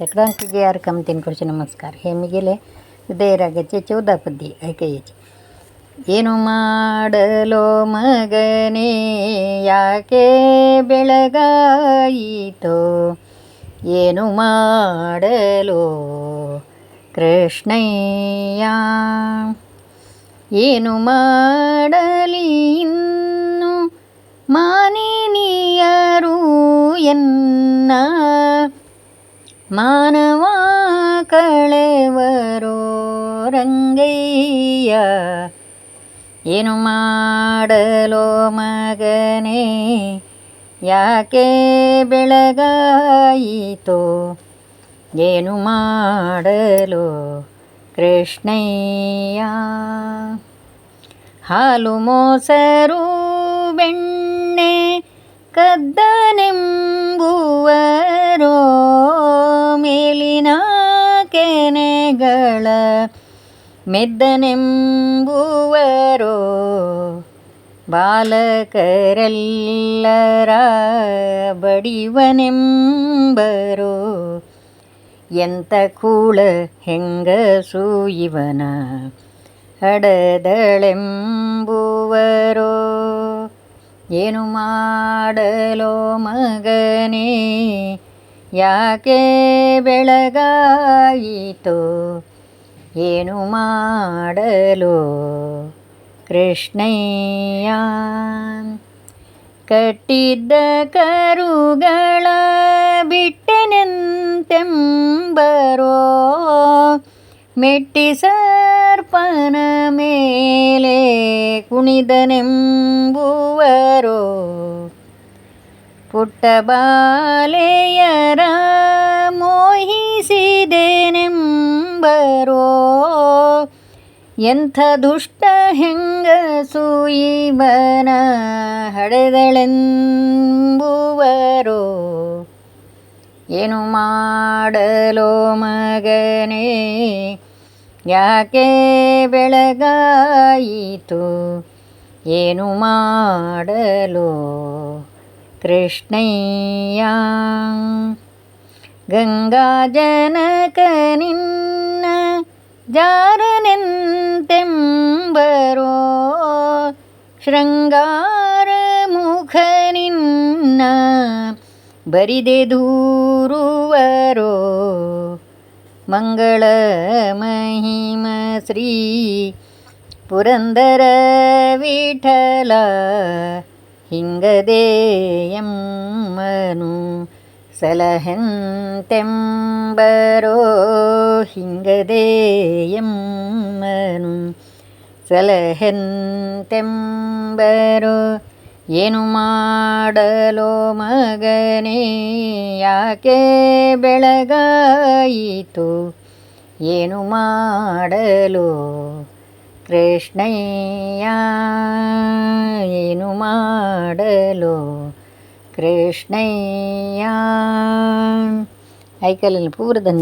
सक्रांतीचे यार कमतीन कृषी नमस्कार. हे मी गेले उदयरागाचे 14 पद्य ऐकायचे. ಏನು ಮಾಡಲೋ ಮಗನೇ ಯಾಕೆ ಬೆಳಗಾಯಿತೋ, ಏನು ಮಾಡಲೋ ಕೃಷ್ಣಯ್ಯ, ಏನು ಮಾಡಲಿ ಇನ್ನು ಮಾನಿನಿಯರು ಎನ್ನ ಮಾನವ ಕಳೆವರೋ ರಂಗಯ್ಯ. ಏನು ಮಾಡಲೋ ಮಗನೇ ಯಾಕೆ ಬೆಳಗಾಯಿತೋ, ಏನು ಮಾಡಲೋ ಕೃಷ್ಣಯ್ಯ. ಹಾಲು ಮೊಸರು ಬೆಣ್ಣೆ ಕದ್ದನೆಂಬುವರೋ, ಮೇಲಿನ ಕೆನೆಗಳ ಮೆದ್ದನೆಂಬುವರೋ, ಬಾಲಕರೆಲ್ಲರ ಬಡಿವನೆಂಬರೋ, ಎಂಥ ಕೂಳ ಹೆಂಗಸು ಇವನ ಹಡದಳೆಂಬುವರೋ. ಏನು ಮಾಡಲೋ ಮಗನೇ ಯಾಕೆ ಬೆಳಗಾಯಿತೋ, ಏನು ಮಾಡಲೋ ಕೃಷ್ಣಯ್ಯ. ಕಟ್ಟಿದ್ದ ಕರುಗಳ ಬಿಟ್ಟೆನೆಂತೆಂಬರೋ, ಮೆಟ್ಟಿ ಸರ್ಪನ ಮೇಲೆ ಕುಣಿದನೆಂಬುವರೋ, ಪುಟ್ಟ ಬಾಲೆಯರ ಮೋಹಿಸಿದೆನೆಂಬರೋ, ಎಂಥ ದುಷ್ಟ ಹೆಂಗಸು ಇವನ ಹಡೆದಳೆಂಬುವರೋ. ಏನು ಮಾಡಲೋ ಮಗನೇ ಯಾಕೆ ಬೆಳಗಾಯಿತು, ಏನು ಮಾಡಲೋ ಕೃಷ್ಣಯ್ಯ. ಗಂಗಾ ಜನಕ ನಿನ್ನ ಜಾರನೆಂತೆಂಬರೋ, ಶೃಂಗಾರ ಮುಖ ನಿನ್ನ ಬರಿದೆ ದೂರುವರೋ, ಮಂಗಳ ಮಹಿಮ ಶ್ರೀ ಪುರಂದರ ವಿಠಲ, ಹಿಂಗದೆ ಎಮ್ಮನು ಸಲಹೆಂತೆಂಬರೋ, ಹಿಂಗದೆ ಎಮ್ಮನು ಸಲಹೆಂತೆಂಬರೋ. ಏನು ಮಾಡಲೋ ಮಗನೇ ಯಾಕೆ ಬೆಳಗಾಯಿತು, ಏನು ಮಾಡಲೋ ಕೃಷ್ಣಯ್ಯ, ಏನು ಮಾಡಲೋ ಕೃಷ್ಣಯ್ಯ. ऐकायला पूर्ण धन्यवाद.